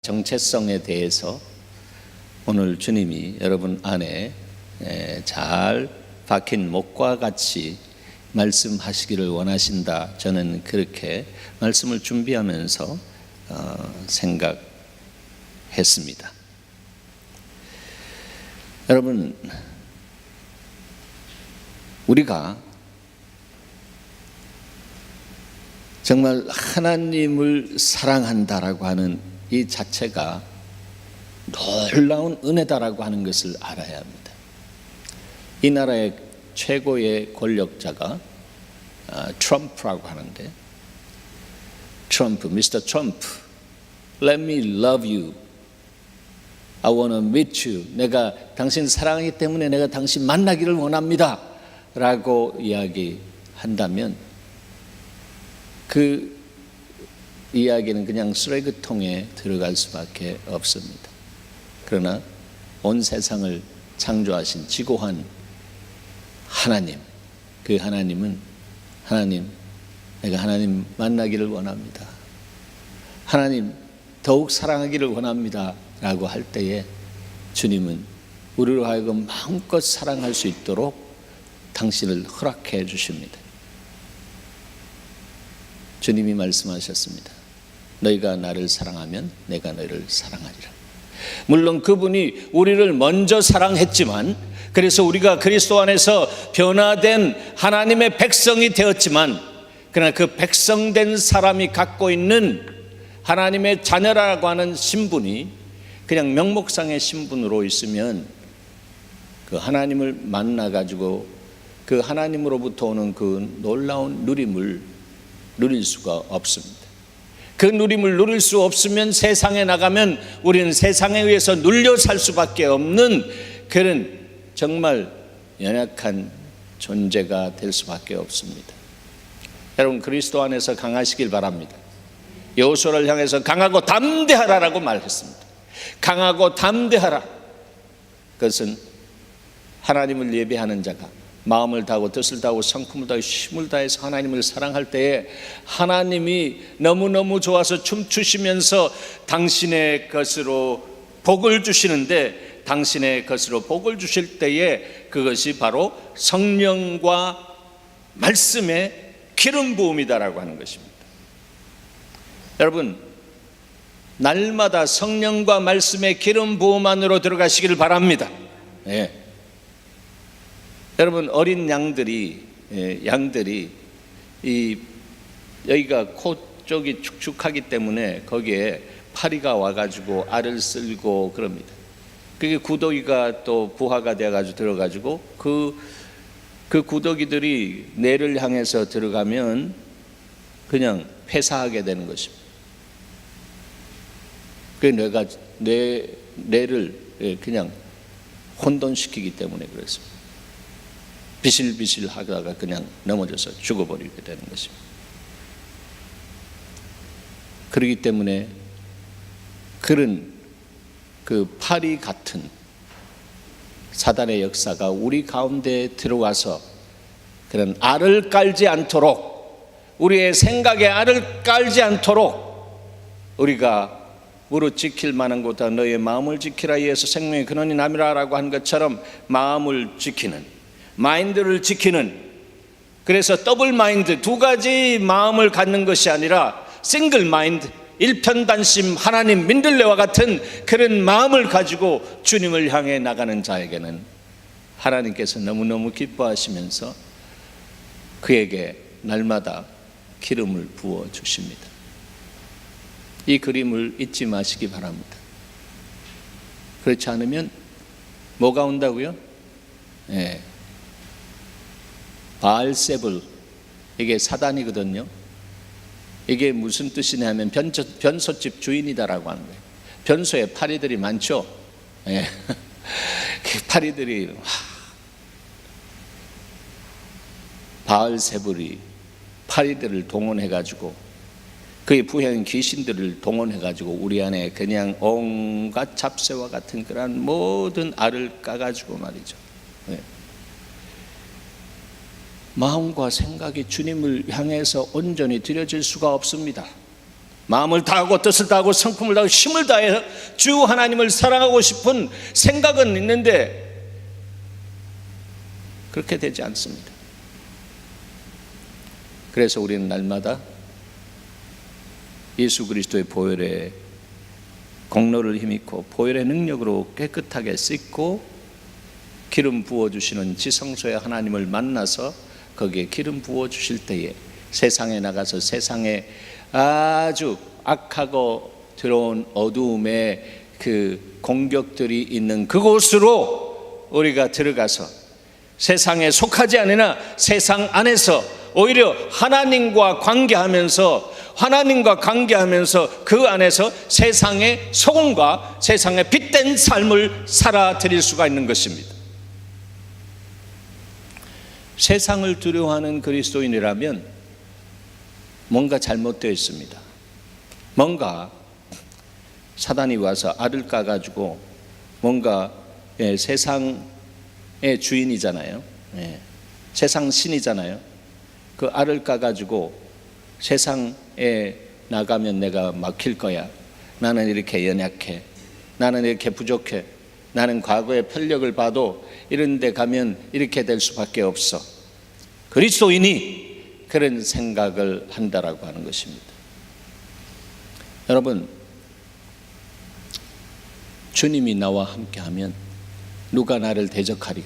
정체성에 대해서 오늘 주님이 여러분 안에 잘 박힌 목과 같이 말씀하시기를 원하신다. 저는 그렇게 말씀을 준비하면서 생각했습니다. 여러분, 우리가 정말 하나님을 사랑한다라고 하는 이 자체가 놀라운 은혜다라고 하는 것을 알아야 합니다. 이 나라의 최고의 권력자가 트럼프라고 하는데, 미스터 트럼프, Let me love you. I want to meet you. 내가 당신 사랑하기 때문에 내가 당신 만나기를 원합니다. 라고 이야기한다면 그 이야기는 그냥 쓰레기통에 들어갈 수밖에 없습니다. 그러나 온 세상을 창조하신 지고한 하나님, 그 하나님은 내가 하나님 만나기를 원합니다. 하나님 더욱 사랑하기를 원합니다. 라고 할 때에 주님은 우리로 하여금 마음껏 사랑할 수 있도록 당신을 허락해 주십니다. 주님이 말씀하셨습니다. 너희가 나를 사랑하면 내가 너희를 사랑하리라. 물론 그분이 우리를 먼저 사랑했지만, 그래서 우리가 그리스도 안에서 변화된 하나님의 백성이 되었지만, 그러나 그 백성된 사람이 갖고 있는 하나님의 자녀라고 하는 신분이 그냥 명목상의 신분으로 있으면 그 하나님을 만나가지고 그 하나님으로부터 오는 그 놀라운 누림을 누릴 수가 없습니다. 그 누림을 누릴 수 없으면 세상에 나가면 우리는 세상에 의해서 눌려 살 수밖에 없는 그런 정말 연약한 존재가 될 수밖에 없습니다. 여러분, 그리스도 안에서 강하시길 바랍니다. 여호수아를 향해서 강하고 담대하라라고 말했습니다. 강하고 담대하라. 그것은 하나님을 예배하는 자가 마음을 다하고 뜻을 다하고 성품을 다하고 힘을 다해서 하나님을 사랑할 때에 하나님이 너무너무 좋아서 춤추시면서 당신의 것으로 복을 주시는데, 당신의 것으로 복을 주실 때에 그것이 바로 성령과 말씀의 기름 부음이다라고 하는 것입니다. 여러분, 날마다 성령과 말씀의 기름 부음 안으로 들어가시기를 바랍니다. 예. 여러분, 어린 양들이 여기가 코 쪽이 축축하기 때문에 거기에 파리가 와가지고 알을 쓸고 그럽니다. 그게 구더기가 또 부화가 돼가지고 들어가지고 그 구더기들이 뇌를 향해서 들어가면 그냥 폐사하게 되는 것입니다. 그 뇌를 그냥 혼돈시키기 때문에 그렇습니다. 비실비실 하다가 그냥 넘어져서 죽어버리게 되는 것입니다. 그렇기 때문에 그런 그 파리 같은 사단의 역사가 우리 가운데 들어와서 그런 알을 깔지 않도록, 우리의 생각에 알을 깔지 않도록 우리가 무릇 지킬 만한 곳다 너의 마음을 지키라. 이에서 생명의 근원이 남이라라고 한 것처럼 마음을 지키는, 마인드를 지키는, 그래서 더블 마인드, 두 가지 마음을 갖는 것이 아니라 싱글 마인드, 일편단심 하나님 민들레와 같은 그런 마음을 가지고 주님을 향해 나가는 자에게는 하나님께서 너무너무 기뻐하시면서 그에게 날마다 기름을 부어 주십니다. 이 그림을 잊지 마시기 바랍니다. 그렇지 않으면 뭐가 온다고요? 네. 바알세불, 이게 사단이거든요. 이게 무슨 뜻이냐면 변소집 주인이다라고 하는 거예요. 변소에 파리들이 많죠. 네. 그 파리들이 바알세불이 파리들을 동원해가지고 그의 부행 귀신들을 동원해가지고 우리 안에 그냥 온갖 잡새와 같은 그런 모든 알을 까가지고 말이죠. 네. 마음과 생각이 주님을 향해서 온전히 드려질 수가 없습니다. 마음을 다하고 뜻을 다하고 성품을 다하고 힘을 다해 주 하나님을 사랑하고 싶은 생각은 있는데 그렇게 되지 않습니다. 그래서 우리는 날마다 예수 그리스도의 보혈의 공로를 힘입고 보혈의 능력으로 깨끗하게 씻고 기름 부어주시는 지성소의 하나님을 만나서 거기에 기름 부어주실 때에 세상에 나가서 세상에 아주 악하고 더러운 어두움의 그 공격들이 있는 그곳으로 우리가 들어가서 세상에 속하지 않으나 세상 안에서 오히려 하나님과 관계하면서 그 안에서 세상의 소금과 세상의 빛된 삶을 살아드릴 수가 있는 것입니다. 세상을 두려워하는 그리스도인이라면 뭔가 잘못되어 있습니다. 뭔가 사단이 와서 알을 까가지고 뭔가 세상의 주인이잖아요. 세상 신이잖아요. 그 알을 까가지고 세상에 나가면 내가 막힐 거야. 나는 이렇게 연약해. 나는 이렇게 부족해. 나는 과거의 편력을 봐도 이런 데 가면 이렇게 될 수밖에 없어. 그리스도인이 그런 생각을 한다라고 하는 것입니다. 여러분, 주님이 나와 함께하면 누가 나를 대적하리요?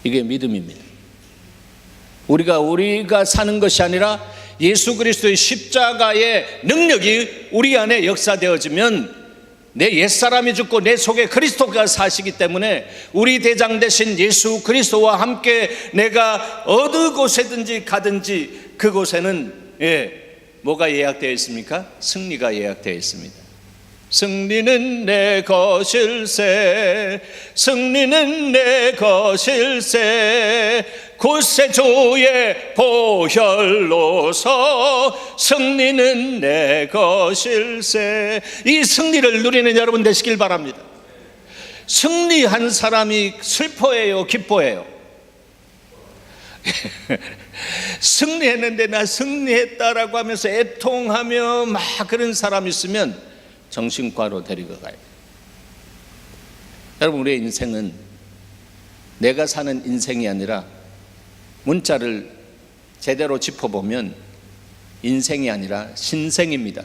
이게 믿음입니다. 우리가 사는 것이 아니라 예수 그리스도의 십자가의 능력이 우리 안에 역사되어지면 내 옛사람이 죽고 내 속에 그리스도가 사시기 때문에 우리 대장 되신 예수 그리스도와 함께 내가 어느 곳에든지 가든지 그곳에는 뭐가 예약되어 있습니까? 승리가 예약되어 있습니다. 승리는 내 것일세, 승리는 내 것일세, 구세주의 보혈로서 승리는 내 것일세. 이 승리를 누리는 여러분 되시길 바랍니다. 승리한 사람이 슬퍼해요, 기뻐해요? 승리했는데 나 승리했다라고 하면서 애통하며 막 그런 사람이 있으면 정신과로 데리고 가요. 여러분, 우리의 인생은 내가 사는 인생이 아니라 문자를 제대로 짚어보면 인생이 아니라 신생입니다.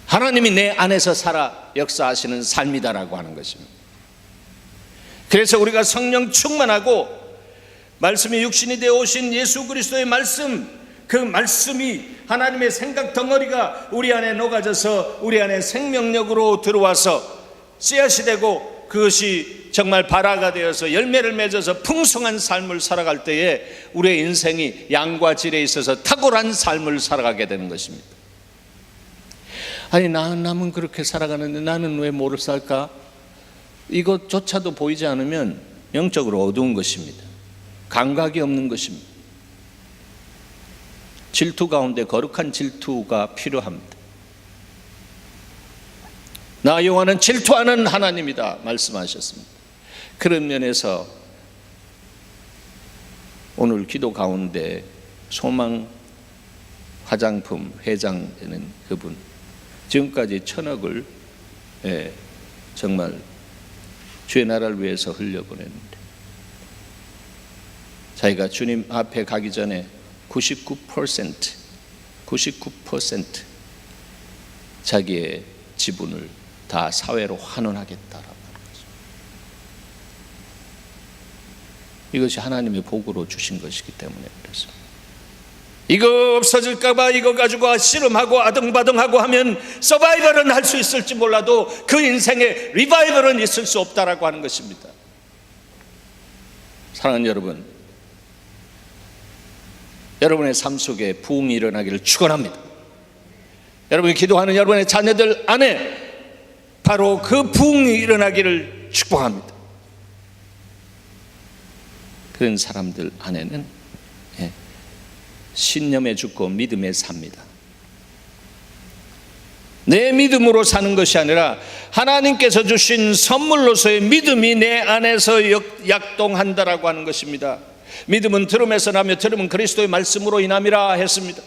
하나님이 내 안에서 살아 역사하시는 삶이다라고 하는 것입니다. 그래서 우리가 성령 충만하고 말씀이 육신이 되어 오신 예수 그리스도의 말씀, 그 말씀이 하나님의 생각 덩어리가 우리 안에 녹아져서 우리 안에 생명력으로 들어와서 씨앗이 되고 그것이 정말 발화가 되어서 열매를 맺어서 풍성한 삶을 살아갈 때에 우리의 인생이 양과 질에 있어서 탁월한 삶을 살아가게 되는 것입니다. 아니, 남은 그렇게 살아가는데 나는 왜 모를 살까? 이것조차도 보이지 않으면 영적으로 어두운 것입니다. 감각이 없는 것입니다. 질투 가운데 거룩한 질투가 필요합니다. 나 여호와는 질투하는 하나님이다 말씀하셨습니다. 그런 면에서 오늘 기도 가운데 소망 화장품 회장되는 그분, 지금까지 1,000억을 정말 주의 나라를 위해서 흘려보냈는데 자기가 주님 앞에 가기 전에 99% 자기의 지분을 다 사회로 환원하겠다라고 하는 거죠. 이것이 하나님의 복으로 주신 것이기 때문에 그래서 이거 없어질까봐 이거 가지고 씨름하고 아등바등하고 하면 서바이벌은 할 수 있을지 몰라도 그 인생에 리바이벌은 있을 수 없다라고 하는 것입니다. 사랑하는 여러분, 여러분의 삶 속에 부흥이 일어나기를 축원합니다. 여러분이 기도하는 여러분의 자녀들 안에 바로 그 부흥이 일어나기를 축복합니다. 그런 사람들 안에는 신념에 죽고 믿음에 삽니다. 내 믿음으로 사는 것이 아니라 하나님께서 주신 선물로서의 믿음이 내 안에서 약동한다라고 하는 것입니다. 믿음은 들음에서 나며 들음은 그리스도의 말씀으로 인함이라 했습니다.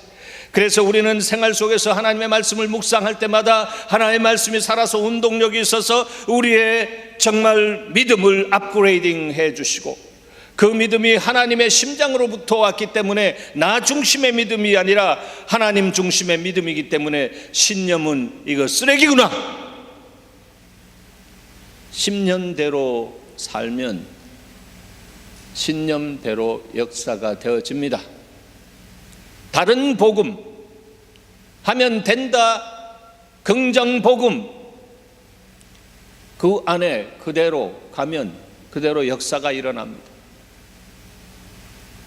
그래서 우리는 생활 속에서 하나님의 말씀을 묵상할 때마다 하나님의 말씀이 살아서 운동력이 있어서 우리의 정말 믿음을 업그레이딩 해 주시고, 그 믿음이 하나님의 심장으로부터 왔기 때문에 나 중심의 믿음이 아니라 하나님 중심의 믿음이기 때문에 신념은 이거 쓰레기구나, 10년대로 살면 신념대로 역사가 되어집니다. 다른 복음 하면 된다, 긍정 복음, 그 안에 그대로 가면 그대로 역사가 일어납니다.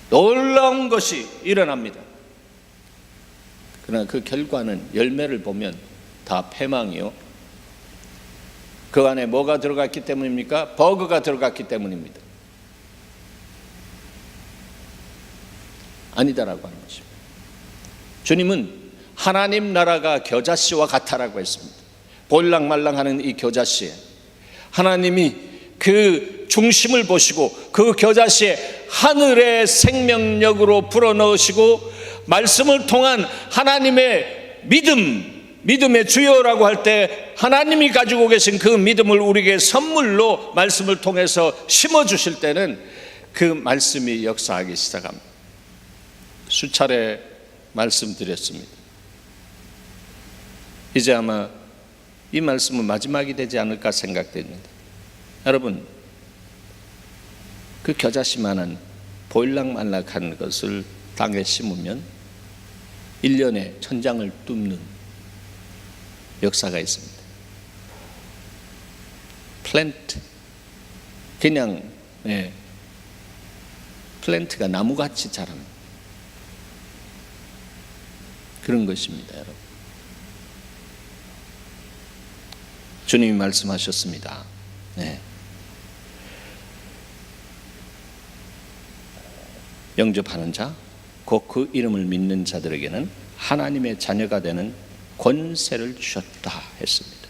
놀라운 것이 일어납니다. 그러나 그 결과는 열매를 보면 다 패망이요. 그 안에 뭐가 들어갔기 때문입니까? 버그가 들어갔기 때문입니다. 아니다라고 하는 것입니다. 주님은 하나님 나라가 겨자씨와 같다라고 했습니다. 볼랑말랑하는 이 겨자씨에 하나님이 그 중심을 보시고 그 겨자씨에 하늘의 생명력으로 불어넣으시고 말씀을 통한 하나님의 믿음의 주요라고 할 때 하나님이 가지고 계신 그 믿음을 우리에게 선물로 말씀을 통해서 심어주실 때는 그 말씀이 역사하기 시작합니다. 수차례 말씀드렸습니다. 이제 아마 이 말씀은 마지막이 되지 않을까 생각됩니다. 여러분, 그 겨자씨만한 보일락말락한 것을 땅에 심으면 1년에 천장을 뚫는 역사가 있습니다. 플랜트, 그냥 플랜트가 나무같이 자랍니다. 그런 것입니다, 여러분. 주님이 말씀하셨습니다. 영접하는 자, 곧 그 이름을 믿는 자들에게는 하나님의 자녀가 되는 권세를 주셨다 했습니다.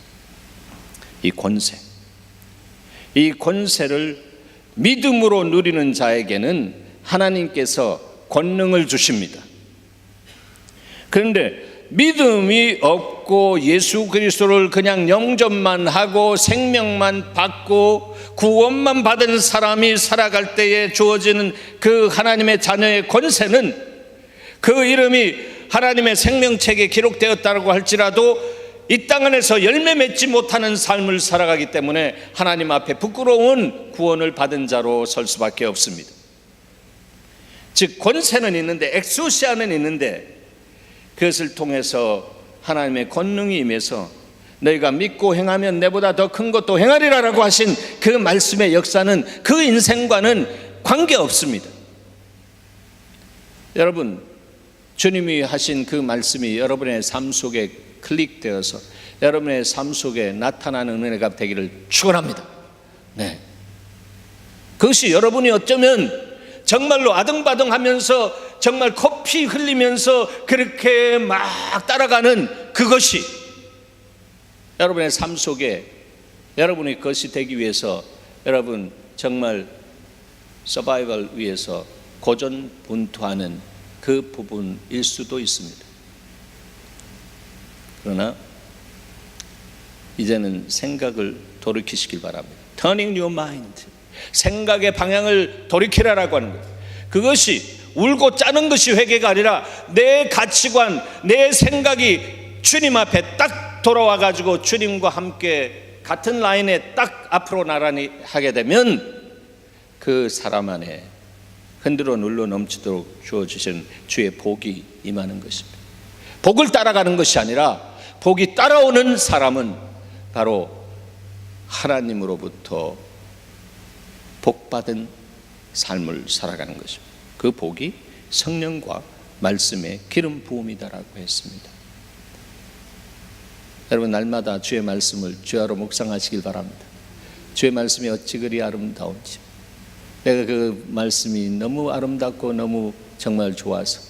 이 권세를 믿음으로 누리는 자에게는 하나님께서 권능을 주십니다. 그런데 믿음이 없고 예수 그리스도를 그냥 영접만 하고 생명만 받고 구원만 받은 사람이 살아갈 때에 주어지는 그 하나님의 자녀의 권세는, 그 이름이 하나님의 생명책에 기록되었다고 할지라도 이 땅 안에서 열매 맺지 못하는 삶을 살아가기 때문에 하나님 앞에 부끄러운 구원을 받은 자로 설 수밖에 없습니다. 즉 권세는 있는데, 엑소시아는 있는데, 그것을 통해서 하나님의 권능이 임해서 너희가 믿고 행하면 내보다 더 큰 것도 행하리라라고 하신 그 말씀의 역사는 그 인생과는 관계없습니다. 여러분, 주님이 하신 그 말씀이 여러분의 삶 속에 클릭되어서 여러분의 삶 속에 나타나는 은혜가 되기를 축원합니다. 그것이 여러분이 어쩌면 정말로 아등바등하면서 정말 코피 흘리면서 그렇게 막 따라가는 그것이 여러분의 삶 속에 여러분의 것이 되기 위해서 여러분 정말 서바이벌 위해서 고전분투하는 그 부분일 수도 있습니다. 그러나 이제는 생각을 돌이키시길 바랍니다. Turning your mind, 생각의 방향을 돌이키라라고 하는 거예요. 그것이 울고 짜는 것이 회개가 아니라 내 가치관, 내 생각이 주님 앞에 딱 돌아와 가지고 주님과 함께 같은 라인에 딱 앞으로 나란히 하게 되면 그 사람 안에 흔들어 눌러 넘치도록 주어주신 주의 복이 임하는 것입니다. 복을 따라가는 것이 아니라 복이 따라오는 사람은 바로 하나님으로부터 복받은 삶을 살아가는 것입니다. 그 복이 성령과 말씀의 기름 부음이다라고 했습니다. 여러분, 날마다 주의 말씀을 주야로 묵상하시길 바랍니다. 주의 말씀이 어찌 그리 아름다운지, 내가 그 말씀이 너무 아름답고 너무 정말 좋아서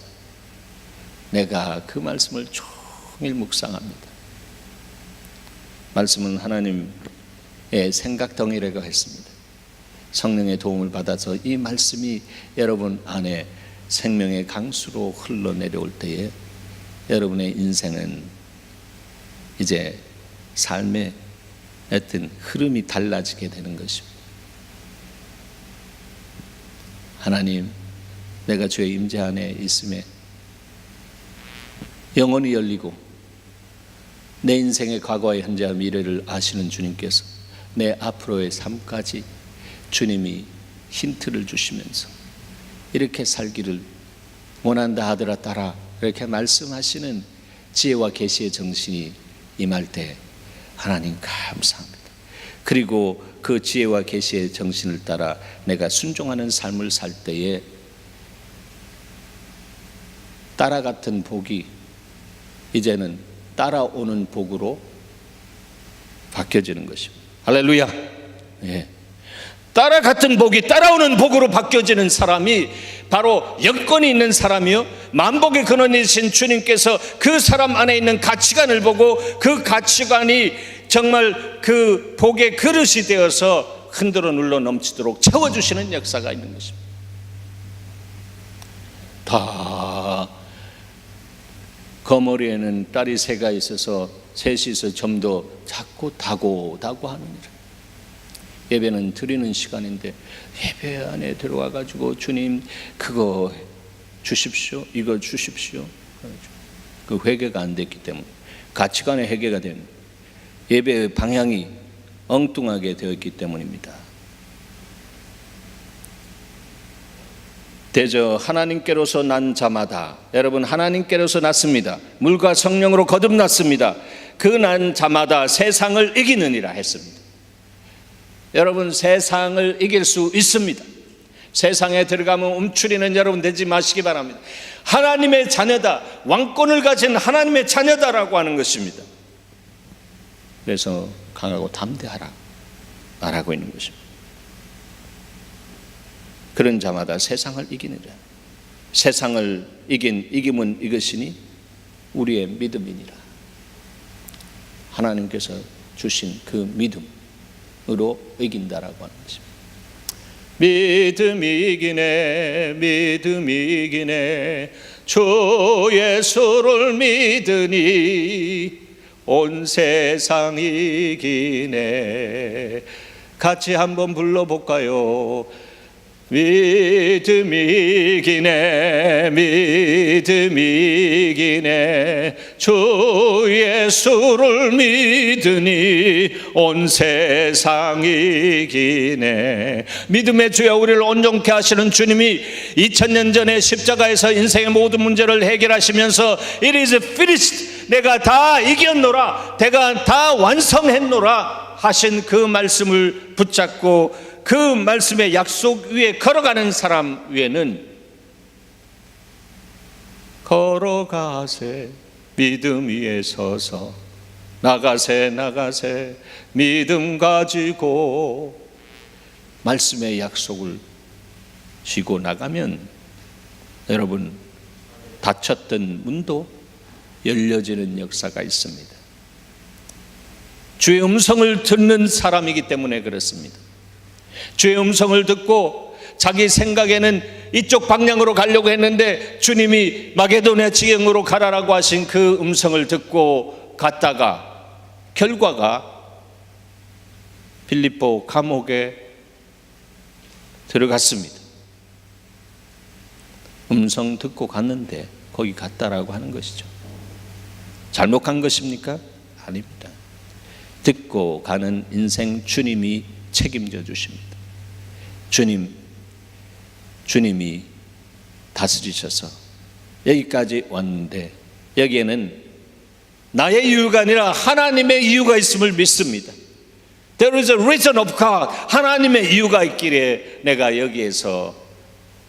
내가 그 말씀을 종일 묵상합니다. 말씀은 하나님의 생각덩이라고 했습니다. 성령의 도움을 받아서 이 말씀이 여러분 안에 생명의 강수로 흘러내려올 때에 여러분의 인생은 이제 삶의 어떤 흐름이 달라지게 되는 것입니다. 하나님, 내가 주의 임재 안에 있음에 영혼이 열리고 내 인생의 과거와 현재와 미래를 아시는 주님께서 내 앞으로의 삶까지 주님이 힌트를 주시면서 이렇게 살기를 원한다 하더라 따라 이렇게 말씀하시는 지혜와 계시의 정신이 임할 때 하나님 감사합니다. 그리고 그 지혜와 계시의 정신을 따라 내가 순종하는 삶을 살 때에 따라 같은 복이 이제는 따라오는 복으로 바뀌어지는 것입니다. 할렐루야. 예. 따라 같은 복이 따라오는 복으로 바뀌어지는 사람이 바로 여건이 있는 사람이요, 만복의 근원이신 주님께서 그 사람 안에 있는 가치관을 보고 그 가치관이 정말 그 복의 그릇이 되어서 흔들어 눌러 넘치도록 채워주시는 역사가 있는 것입니다. 다 거머리에는 딸이 새가 있어서 셋이서 점도 잡고 다고 하느니라. 예배는 드리는 시간인데 예배 안에 들어와 가지고 주님 그거 주십시오, 이거 주십시오. 그 회개가 안 됐기 때문에, 가치관의 회개가 된 예배의 방향이 엉뚱하게 되었기 때문입니다. 대저 하나님께로서 난 자마다, 여러분 하나님께로서 났습니다. 물과 성령으로 거듭났습니다. 그 난 자마다 세상을 이기느니라 했습니다. 여러분 세상을 이길 수 있습니다. 세상에 들어가면 움츠리는 여러분 되지 마시기 바랍니다. 하나님의 자녀다, 왕권을 가진 하나님의 자녀다라고 하는 것입니다. 그래서 강하고 담대하라 말하고 있는 것입니다. 그런 자마다 세상을 이기느라. 세상을 이김은 이것이니 우리의 믿음이니라. 하나님께서 주신 그 믿음으로 이긴다라고 하는 것입니다. 믿음이 이기네, 믿음이 이기네, 주 예수를 믿으니 온 세상이 이기네. 같이 한번 불러볼까요? 믿음이 이기네, 믿음이 이기네, 주 예수를 믿으니 온 세상이 이기네. 믿음의 주여 우리를 온전케 하시는 주님이 2000년 전에 십자가에서 인생의 모든 문제를 해결하시면서 It is finished, 내가 다 이겼노라, 내가 다 완성했노라 하신 그 말씀을 붙잡고 그 말씀의 약속 위에 걸어가는 사람 위에는 걸어가세 믿음 위에 서서 나가세 믿음 가지고 말씀의 약속을 쥐고 나가면 여러분 닫혔던 문도 열려지는 역사가 있습니다. 주의 음성을 듣는 사람이기 때문에 그렇습니다. 주의 음성을 듣고 자기 생각에는 이쪽 방향으로 가려고 했는데 주님이 마게도냐 지경으로 가라라고 하신 그 음성을 듣고 갔다가 결과가 빌립보 감옥에 들어갔습니다. 음성 듣고 갔는데 거기 갔다라고 하는 것이죠. 잘못한 것입니까? 아닙니다. 듣고 가는 인생 주님이 책임져 주십니다. 주님이 다스리셔서 여기까지 왔는데 여기에는 나의 이유가 아니라 하나님의 이유가 있음을 믿습니다. There is a reason of God. 하나님의 이유가 있기에 내가 여기에서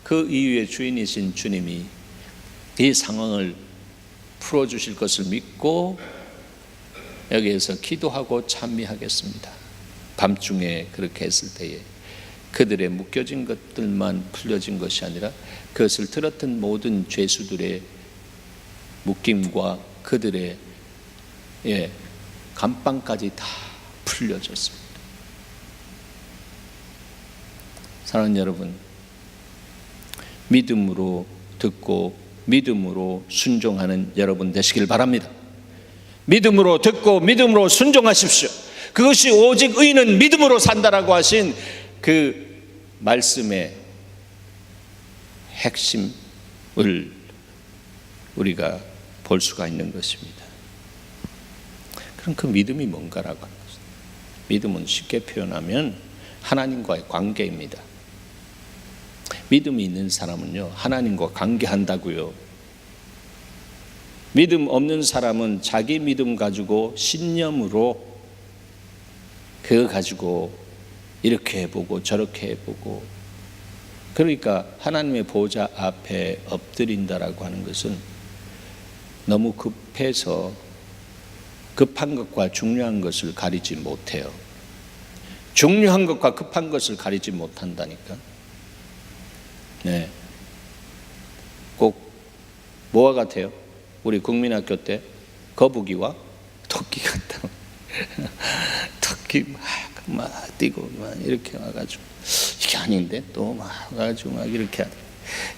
그 이유의 주인이신 주님이 이 상황을 풀어주실 것을 믿고 여기에서 기도하고 찬미하겠습니다. 밤중에 그렇게 했을 때에 그들의 묶여진 것들만 풀려진 것이 아니라 그것을 들었던 모든 죄수들의 묶임과 그들의 감방까지 다 풀려졌습니다. 사랑하는 여러분, 믿음으로 듣고 믿음으로 순종하는 여러분 되시길 바랍니다. 믿음으로 듣고 믿음으로 순종하십시오. 그것이 오직 의인은 믿음으로 산다라고 하신 그 말씀의 핵심을 우리가 볼 수가 있는 것입니다. 그럼 그 믿음이 뭔가라고 하는 것입니다. 믿음은 쉽게 표현하면 하나님과의 관계입니다. 믿음이 있는 사람은요, 하나님과 관계한다고요. 믿음 없는 사람은 자기 믿음 가지고 신념으로 그거 가지고 이렇게 해보고 저렇게 해보고, 그러니까 하나님의 보좌 앞에 엎드린다라고 하는 것은 너무 급해서 급한 것과 중요한 것을 가리지 못해요. 중요한 것과 급한 것을 가리지 못한다니까. 네. 꼭 뭐와 같아요? 우리 국민학교 때 거북이와 토끼 같다. 토끼 막 뛰고 막 이렇게 와가지고 이게 아닌데 또 막 와가지고 막 이렇게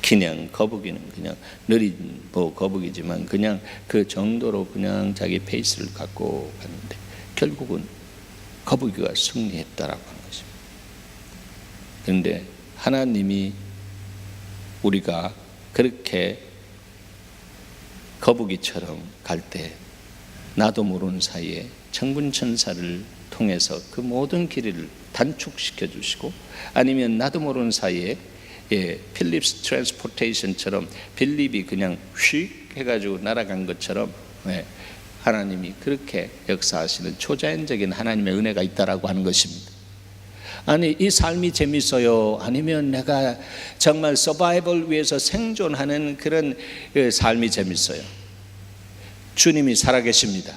그냥 거북이는 그냥 느린 거북이지만 그냥 그 정도로 그냥 자기 페이스를 갖고 갔는데 결국은 거북이가 승리했다라고 하는 것입니다. 그런데 하나님이 우리가 그렇게 거북이처럼 갈 때 나도 모르는 사이에 천군천사를 통해서 그 모든 길을 단축시켜 주시고, 아니면 나도 모르는 사이에 필립스 트랜스포테이션처럼 필립이 그냥 휙 해가지고 날아간 것처럼 하나님이 그렇게 역사하시는 초자연적인 하나님의 은혜가 있다라고 하는 것입니다. 아니, 이 삶이 재밌어요? 아니면 내가 정말 서바이벌 위해서 생존하는 그런 삶이 재밌어요? 주님이 살아계십니다.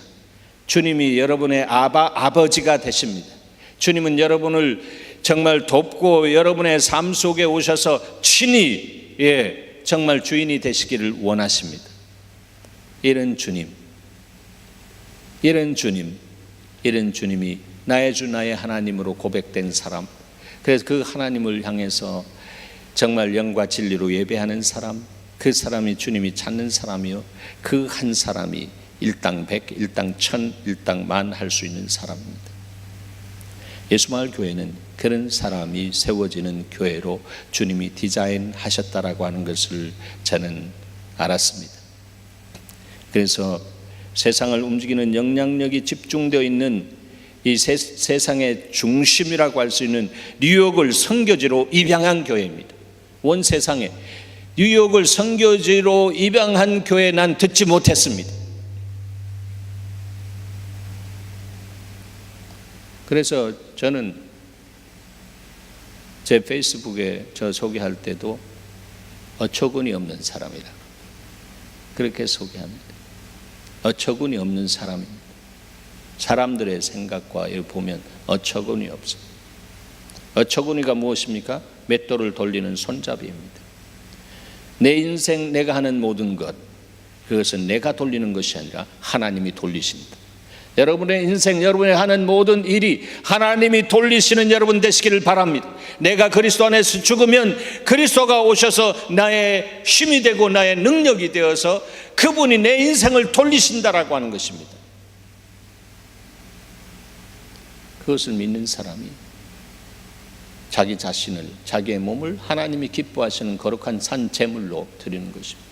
주님이 여러분의 아버지가 되십니다. 주님은 여러분을 정말 돕고 여러분의 삶 속에 오셔서 친히 정말 주인이 되시기를 원하십니다. 이런 주님, 이런 주님이 나의 주 나의 하나님으로 고백된 사람, 그래서 그 하나님을 향해서 정말 영과 진리로 예배하는 사람, 그 사람이 주님이 찾는 사람이요, 그 한 사람이 일당 백, 일당 천, 일당 만 할 수 있는 사람입니다. 예수마을 교회는 그런 사람이 세워지는 교회로 주님이 디자인하셨다라고 하는 것을 저는 알았습니다. 그래서 세상을 움직이는 영향력이 집중되어 있는 이 세상의 중심이라고 할 수 있는 뉴욕을 선교지로 입양한 교회입니다. 온 세상에 뉴욕을 선교지로 입양한 교회 난 듣지 못했습니다. 그래서 저는 제 페이스북에 저 소개할 때도 어처구니 없는 사람이라 그렇게 소개합니다. 어처구니 없는 사람입니다. 사람들의 생각과 이렇게 보면 어처구니 없어요. 어처구니가 무엇입니까? 맷돌을 돌리는 손잡이입니다. 내 인생 내가 하는 모든 것, 그것은 내가 돌리는 것이 아니라 하나님이 돌리십니다. 여러분의 인생, 여러분이 하는 모든 일이 하나님이 돌리시는 여러분 되시기를 바랍니다. 내가 그리스도 안에서 죽으면 그리스도가 오셔서 나의 힘이 되고 나의 능력이 되어서 그분이 내 인생을 돌리신다라고 하는 것입니다. 그것을 믿는 사람이 자기 자신을, 자기의 몸을 하나님이 기뻐하시는 거룩한 산 제물로 드리는 것입니다.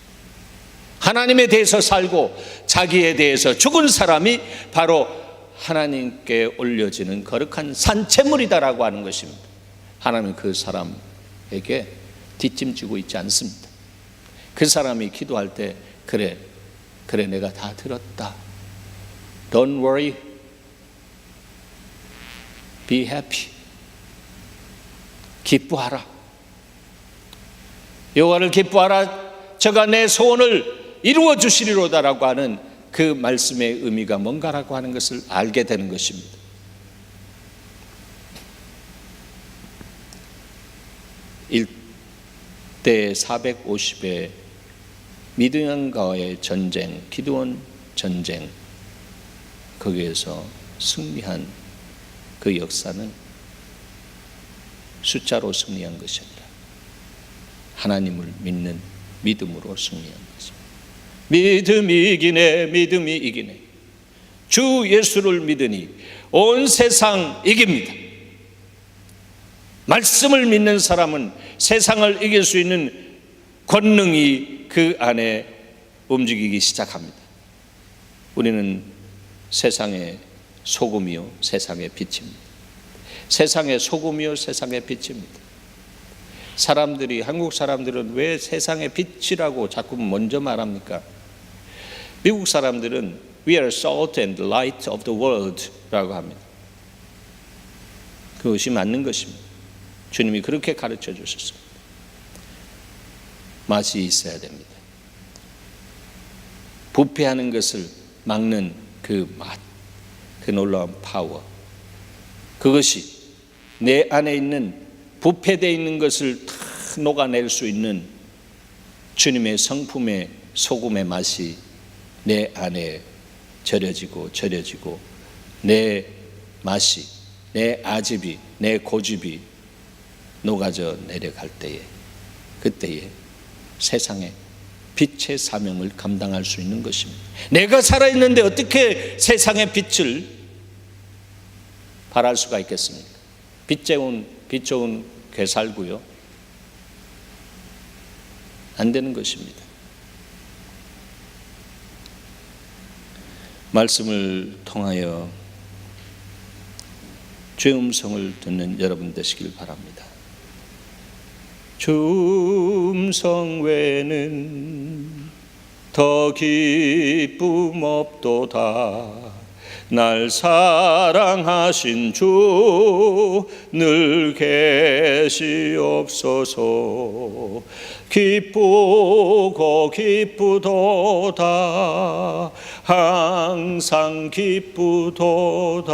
하나님에 대해서 살고 자기에 대해서 죽은 사람이 바로 하나님께 올려지는 거룩한 산 제물이다라고 하는 것입니다. 하나님은 그 사람에게 뒷짐지고 있지 않습니다. 그 사람이 기도할 때 그래 내가 다 들었다. Don't worry. Be happy. 기뻐하라. 여호와를 기뻐하라. 저가 내 소원을 이루어 주시리로다라고 하는 그 말씀의 의미가 뭔가라고 하는 것을 알게 되는 것입니다. 일대 450의 미디안과의 전쟁, 기드온 전쟁, 거기에서 승리한 그 역사는 숫자로 승리한 것이 아니라 하나님을 믿는 믿음으로 승리한 것입니다. 믿음이 이기네, 믿음이 이기네. 주 예수를 믿으니 온 세상 이깁니다. 말씀을 믿는 사람은 세상을 이길 수 있는 권능이 그 안에 움직이기 시작합니다. 우리는 세상의 소금이요 세상의 빛입니다. 세상의 소금이요 세상의 빛입니다. 사람들이, 한국 사람들은 왜 세상의 빛이라고 자꾸 먼저 말합니까? 미국 사람들은 We are salt and light of the world 라고 합니다. 그것이 맞는 것입니다. 주님이 그렇게 가르쳐 주셨습니다. 맛이 있어야 됩니다. 부패하는 것을 막는 그 맛, 그 놀라운 파워, 그것이 내 안에 있는 부패되어 있는 것을 다 녹아낼 수 있는 주님의 성품의 소금의 맛이 내 안에 절여지고 내 맛이, 내 아집이, 내 고집이 녹아져 내려갈 때에, 그때에 세상에 빛의 사명을 감당할 수 있는 것입니다. 내가 살아있는데 어떻게 세상의 빛을 발할 수가 있겠습니까? 빛 좋은 괴살구요, 안 되는 것입니다. 말씀을 통하여 주의 음성을 듣는 여러분 되시길 바랍니다. 주 음성 외에는 더 기쁨 없도다. 날 사랑하신 주 늘 계시옵소서. 기쁘고 기쁘도다. 항상 기쁘도다.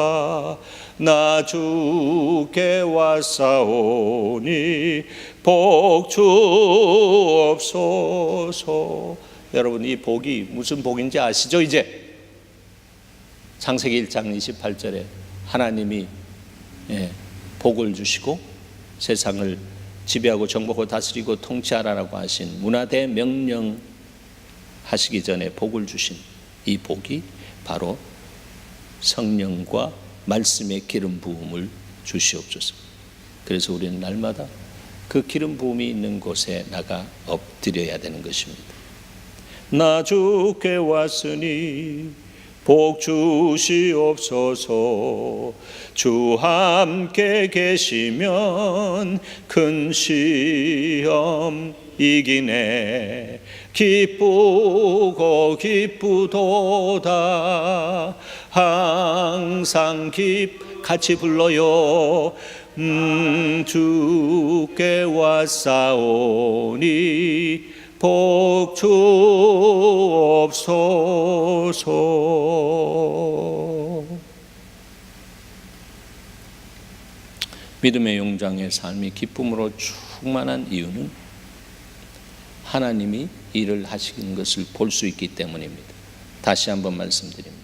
나 주께 왔사오니 복 주옵소서. 여러분, 이 복이 무슨 복인지 아시죠? 이제 창세기 1장 28절에 하나님이 복을 주시고 세상을 지배하고 정복하고 다스리고 통치하라라고 하신 문화대 명령 하시기 전에 복을 주신 이 복이 바로 성령과 말씀의 기름 부음을 주시옵소서. 그래서 우리는 날마다 그 기름 부음이 있는 곳에 나가 엎드려야 되는 것입니다. 나 주께 왔으니 복 주시옵소서. 주 함께 계시면 큰 시험 이기네. 기쁘고 기쁘도다. 항상 같이 불러요. 주께 왔사오니 복 주옵소서. 믿음의 용장의 삶이 기쁨으로 충만한 이유는 하나님이 일을 하시는 것을 볼 수 있기 때문입니다. 다시 한번 말씀드립니다.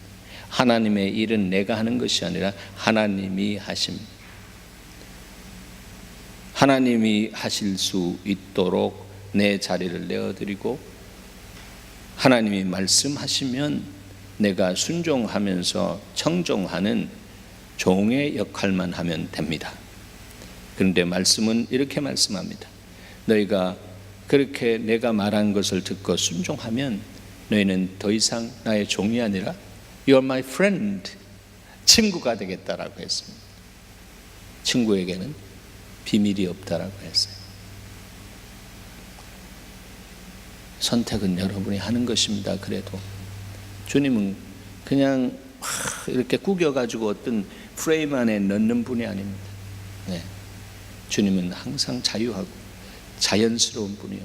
하나님의 일은 내가 하는 것이 아니라 하나님이 하십니다. 하나님이 하실 수 있도록 내 자리를 내어드리고 하나님이 말씀하시면 내가 순종하면서 청종하는 종의 역할만 하면 됩니다. 그런데 말씀은 이렇게 말씀합니다. 너희가 그렇게 내가 말한 것을 듣고 순종하면 너희는 더 이상 나의 종이 아니라 You are my friend, 친구가 되겠다라고 했습니다. 친구에게는 비밀이 없다라고 했어요. 선택은 여러분이 하는 것입니다. 그래도 주님은 그냥 이렇게 구겨가지고 어떤 프레임 안에 넣는 분이 아닙니다. 네. 주님은 항상 자유하고 자연스러운 분이요.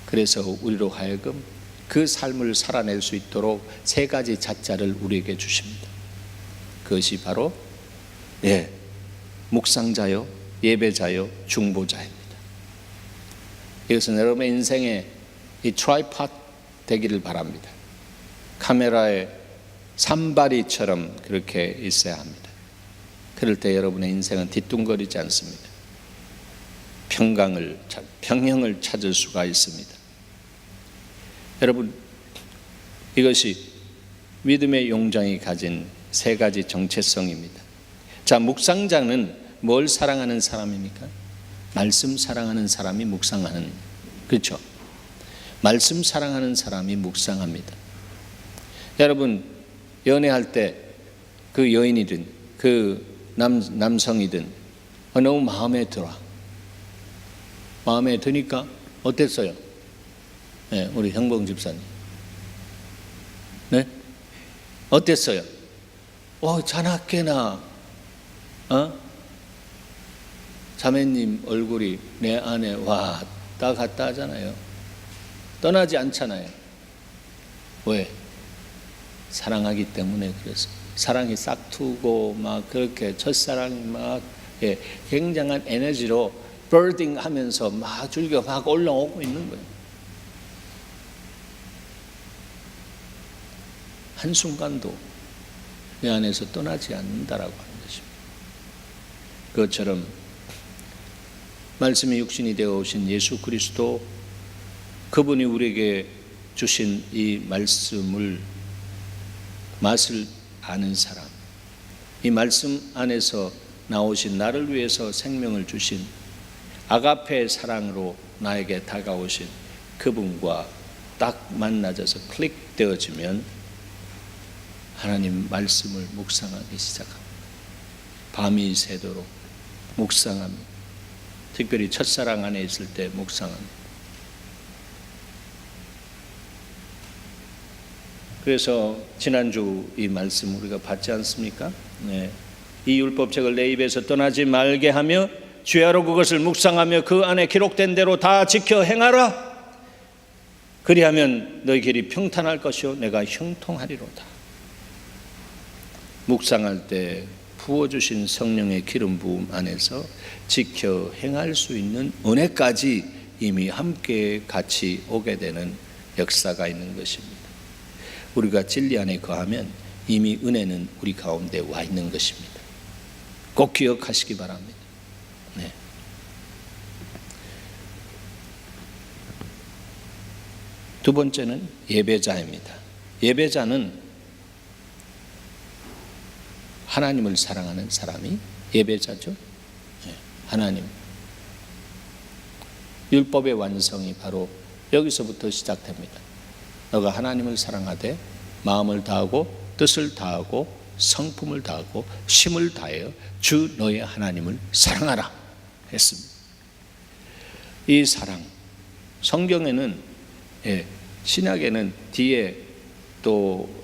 그래서 우리로 하여금 그 삶을 살아낼 수 있도록 세 가지 자자를 우리에게 주십니다. 그것이 바로 묵상자요, 예배자요, 중보자입니다. 이것은 여러분의 인생에 이 트라이팟 되기를 바랍니다. 카메라의 산발이처럼 그렇게 있어야 합니다. 그럴 때 여러분의 인생은 뒤뚱거리지 않습니다. 평형을 찾을 수가 있습니다. 여러분, 이것이 믿음의 용장이 가진 세 가지 정체성입니다. 자, 묵상자는 뭘 사랑하는 사람입니까? 말씀 사랑하는 사람이 묵상하는, 그렇죠? 말씀 사랑하는 사람이 묵상합니다. 여러분, 연애할 때 그 여인이든 그 남성이든 너무 마음에 들어. 마음에 드니까 어땠어요? 네, 우리 형봉 집사님. 네? 어땠어요? 자나깨나 자매님 얼굴이 내 안에 왔다 갔다 하잖아요. 떠나지 않잖아요. 왜? 사랑하기 때문에. 그래서 사랑이 싹트고 막 그렇게 첫사랑이 막 굉장한 에너지로 버딩 하면서 막 줄기가 막 올라오고 있는 거예요. 한순간도 내 안에서 떠나지 않는다라고 하는 것입니다. 그것처럼 말씀이 육신이 되어 오신 예수 그리스도, 그분이 우리에게 주신 이 말씀을 맛을 아는 사람, 이 말씀 안에서 나오신 나를 위해서 생명을 주신 아가페의 사랑으로 나에게 다가오신 그분과 딱 만나져서 클릭되어지면 하나님 말씀을 묵상하기 시작합니다. 밤이 새도록 묵상합니다. 특별히 첫사랑 안에 있을 때 묵상합니다. 그래서 지난주 이 말씀 우리가 봤지 않습니까? 네. 이 율법책을 내 입에서 떠나지 말게 하며 주야로 그것을 묵상하며 그 안에 기록된 대로 다 지켜 행하라. 그리하면 너희 길이 평탄할 것이요 내가 형통하리로다. 묵상할 때 부어주신 성령의 기름 부음 안에서 지켜 행할 수 있는 은혜까지 이미 함께 같이 오게 되는 역사가 있는 것입니다. 우리가 진리 안에 거하면 이미 은혜는 우리 가운데 와 있는 것입니다. 꼭 기억하시기 바랍니다. 네. 두 번째는 예배자입니다. 예배자는 하나님을 사랑하는 사람이 예배자죠. 네. 하나님. 율법의 완성이 바로 여기서부터 시작됩니다. 너가 하나님을 사랑하되 마음을 다하고 뜻을 다하고 성품을 다하고 힘을 다하여 주 너의 하나님을 사랑하라 했습니다. 이 사랑, 성경에는 신약에는 뒤에 또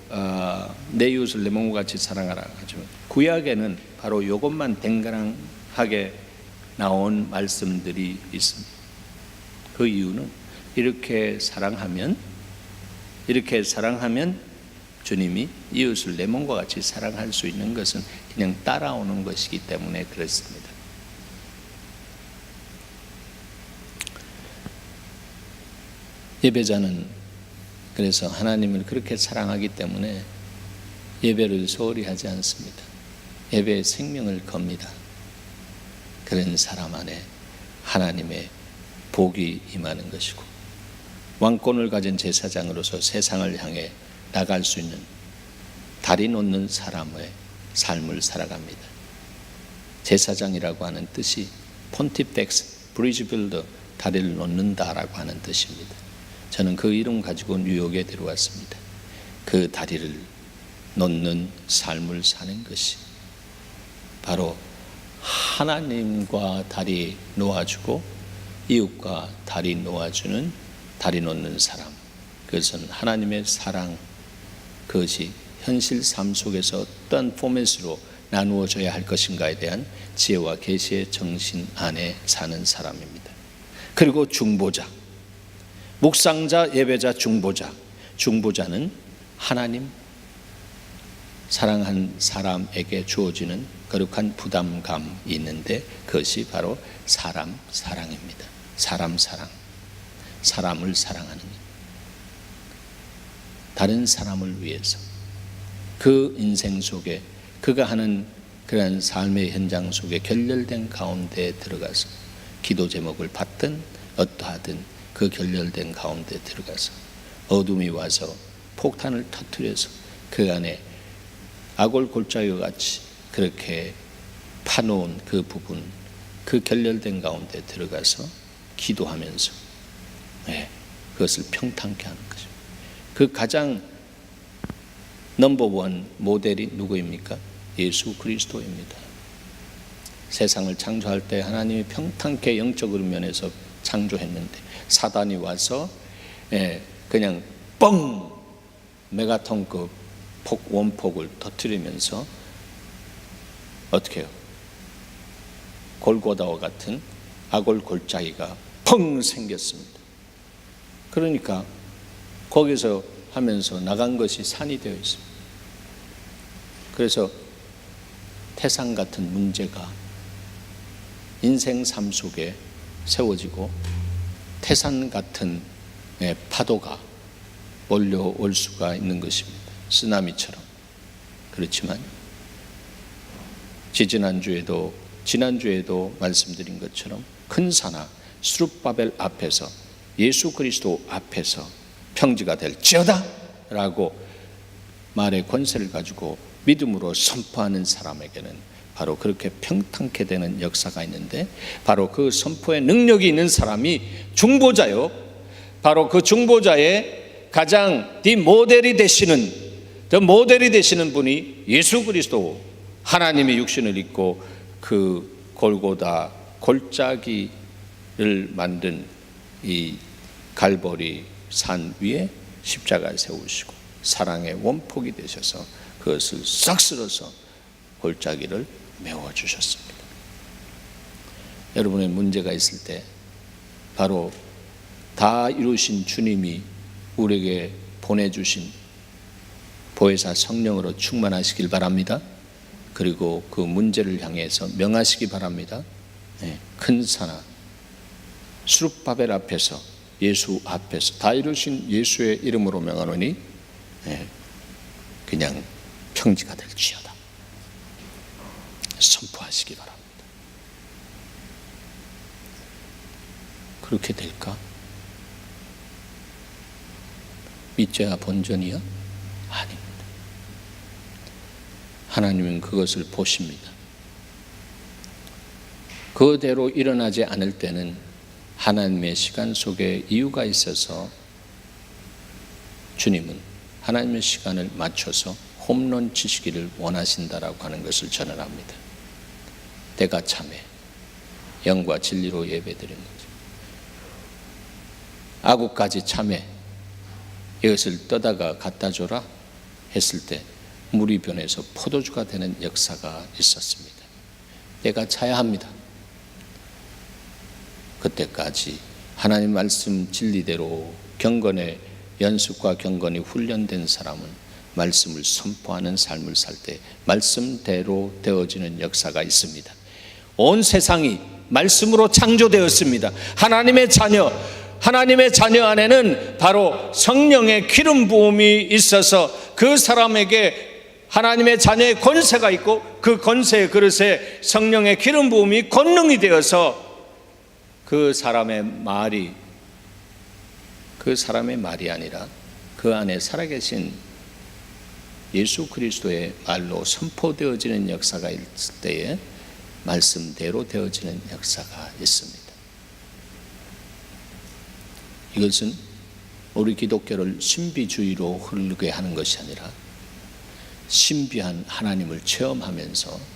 내 이웃을 내 몸과 같이 사랑하라 하지만 구약에는 바로 이것만 댕가랑하게 나온 말씀들이 있습니다. 그 이유는 이렇게 사랑하면 주님이 이웃을 내 몸과 같이 사랑할 수 있는 것은 그냥 따라오는 것이기 때문에 그렇습니다. 예배자는 그래서 하나님을 그렇게 사랑하기 때문에 예배를 소홀히 하지 않습니다. 예배에 생명을 겁니다. 그런 사람 안에 하나님의 복이 임하는 것이고 왕권을 가진 제사장으로서 세상을 향해 나갈 수 있는 다리 놓는 사람의 삶을 살아갑니다. 제사장이라고 하는 뜻이 폰티펙스 브리지 빌더, 다리를 놓는다라고 하는 뜻입니다. 저는 그 이름 가지고 뉴욕에 들어왔습니다. 그 다리를 놓는 삶을 사는 것이 바로 하나님과 다리 놓아주고 이웃과 다리 놓아주는 다리 놓는 사람, 그것은 하나님의 사랑, 그것이 현실 삶 속에서 어떤 포맷으로 나누어져야 할 것인가에 대한 지혜와 계시의 정신 안에 사는 사람입니다. 그리고 중보자, 묵상자, 예배자, 중보자. 중보자는 하나님, 사랑한 사람에게 주어지는 거룩한 부담감이 있는데 그것이 바로 사람 사랑입니다. 사람 사랑, 사람을 사랑하는 것. 다른 사람을 위해서 그 인생 속에 그가 하는 그런 삶의 현장 속에 결렬된 가운데 들어가서 기도 제목을 받든 어떠하든 그 결렬된 가운데 들어가서 어둠이 와서 폭탄을 터뜨려서 그 안에 아골 골짜기와 같이 그렇게 파놓은 그 부분, 그 결렬된 가운데 들어가서 기도하면서 그것을 평탄케 하는 거죠. 그 가장 넘버원 모델이 누구입니까? 예수 그리스도입니다. 세상을 창조할 때 하나님이 평탄케 영적으로 면에서 창조했는데 사단이 와서 그냥 뻥 메가톤급 원폭을 터뜨리면서 어떻게 해요? 골고다와 같은 아골 골짜기가 펑 생겼습니다. 그러니까 거기서 하면서 나간 것이 산이 되어 있습니다. 그래서 태산 같은 문제가 인생 삶 속에 세워지고 태산 같은 파도가 몰려올 수가 있는 것입니다. 쓰나미처럼. 그렇지만 지난주에도 말씀드린 것처럼 큰 산아 스룹바벨 앞에서 예수 그리스도 앞에서 평지가 될지어다 라고 말의 권세를 가지고 믿음으로 선포하는 사람에게는 바로 그렇게 평탄케 되는 역사가 있는데, 바로 그 선포의 능력이 있는 사람이 중보자요, 바로 그 중보자의 가장 모델이 되시는 분이 예수 그리스도, 하나님의 육신을 입고 그 골고다 골짜기를 만든 이 갈보리 산 위에 십자가를 세우시고 사랑의 원폭이 되셔서 그것을 싹 쓸어서 골짜기를 메워주셨습니다. 여러분의 문제가 있을 때 바로 다 이루신 주님이 우리에게 보내주신 보혜사 성령으로 충만하시길 바랍니다. 그리고 그 문제를 향해서 명하시기 바랍니다. 큰 산아 스룹바벨 앞에서, 예수 앞에서 다 이루신 예수의 이름으로 명하노니 그냥 평지가 될지어다 선포하시기 바랍니다. 그렇게 될까? 믿져야 본전이야? 아닙니다. 하나님은 그것을 보십니다. 그대로 일어나지 않을 때는 하나님의 시간 속에 이유가 있어서 주님은 하나님의 시간을 맞춰서 홈런 치시기를 원하신다라고 하는 것을 전언합니다. 때가 참에 영과 진리로 예배드리는 거죠. 아구까지 참에 이것을 떠다가 갖다 줘라 했을 때 물이 변해서 포도주가 되는 역사가 있었습니다. 때가 차야 합니다. 그때까지 하나님 말씀 진리대로 경건의 연습과 경건이 훈련된 사람은 말씀을 선포하는 삶을 살 때 말씀대로 되어지는 역사가 있습니다. 온 세상이 말씀으로 창조되었습니다. 하나님의 자녀 안에는 바로 성령의 기름 부음이 있어서 그 사람에게 하나님의 자녀의 권세가 있고, 그 권세의 그릇에 성령의 기름 부음이 권능이 되어서 그 사람의 말이 아니라 그 안에 살아계신 예수 그리스도의 말로 선포되어지는 역사가 있을 때에 말씀대로 되어지는 역사가 있습니다. 이것은 우리 기독교를 신비주의로 흐르게 하는 것이 아니라 신비한 하나님을 체험하면서,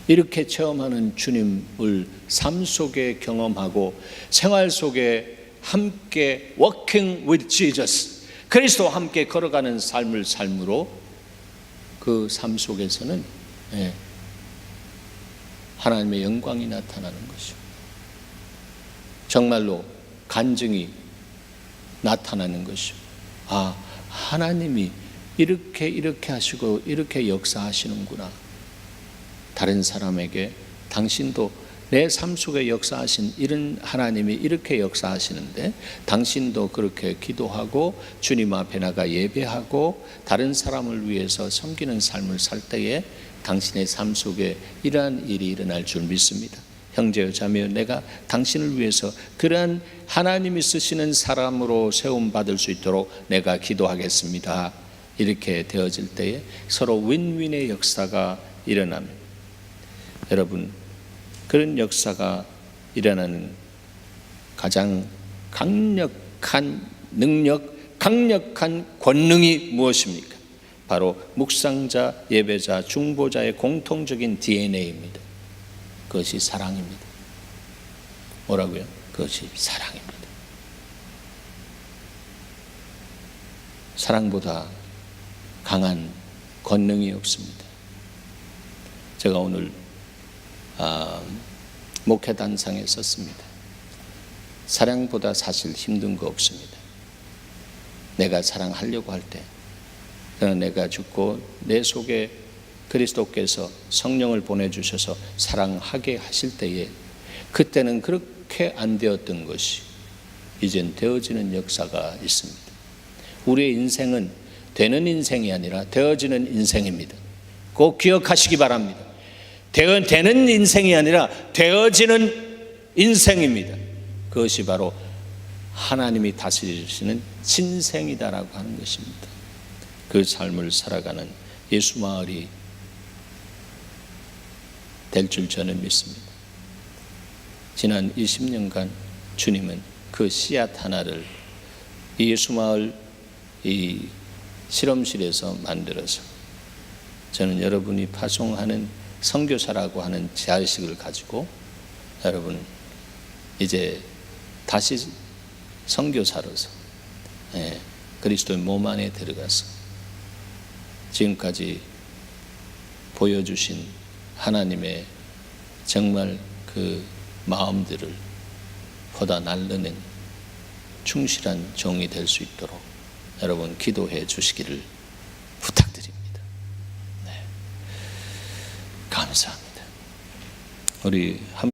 이렇게 체험하는 주님을 삶 속에 경험하고 생활 속에 함께 walking with Jesus, 그리스도와 함께 걸어가는 삶으로 그 삶 속에서는 하나님의 영광이 나타나는 것이죠. 정말로 간증이 나타나는 것이죠. 하나님이 이렇게 하시고 이렇게 역사하시는구나. 다른 사람에게 당신도 내 삶 속에 역사하신 이런 하나님이 이렇게 역사하시는데 당신도 그렇게 기도하고 주님 앞에 나가 예배하고 다른 사람을 위해서 섬기는 삶을 살 때에 당신의 삶 속에 이러한 일이 일어날 줄 믿습니다. 형제여 자매여 내가 당신을 위해서 그러한 하나님이 쓰시는 사람으로 세움받을 수 있도록 내가 기도하겠습니다. 이렇게 되어질 때에 서로 윈윈의 역사가 일어나면, 여러분, 그런 역사가 일어나는 가장 강력한 능력, 강력한 권능이 무엇입니까? 바로 묵상자, 예배자, 중보자의 공통적인 DNA입니다. 그것이 사랑입니다. 뭐라고요? 그것이 사랑입니다. 사랑보다 강한 권능이 없습니다. 제가 오늘 목회단상에 썼습니다. 사랑보다 사실 힘든 거 없습니다. 내가 사랑하려고 할 때, 내가 죽고 내 속에 그리스도께서 성령을 보내주셔서 사랑하게 하실 때에, 그때는 그렇게 안 되었던 것이 이젠 되어지는 역사가 있습니다. 우리의 인생은 되는 인생이 아니라 되어지는 인생입니다. 꼭 기억하시기 바랍니다. 되는 인생이 아니라 되어지는 인생입니다. 그것이 바로 하나님이 다스리시는 신생이다라고 하는 것입니다. 그 삶을 살아가는 예수 마을이 될 줄 저는 믿습니다. 지난 20년간 주님은 그 씨앗 하나를 이 예수 마을 이 실험실에서 만들어서, 저는 여러분이 파송하는 선교사라고 하는 자의식을 가지고 여러분 이제 다시 선교사로서 그리스도의 몸 안에 들어가서 지금까지 보여주신 하나님의 정말 그 마음들을 보다 날르는 충실한 종이 될 수 있도록 여러분 기도해 주시기를 부탁드립니다. 네. 감사합니다. 우리 한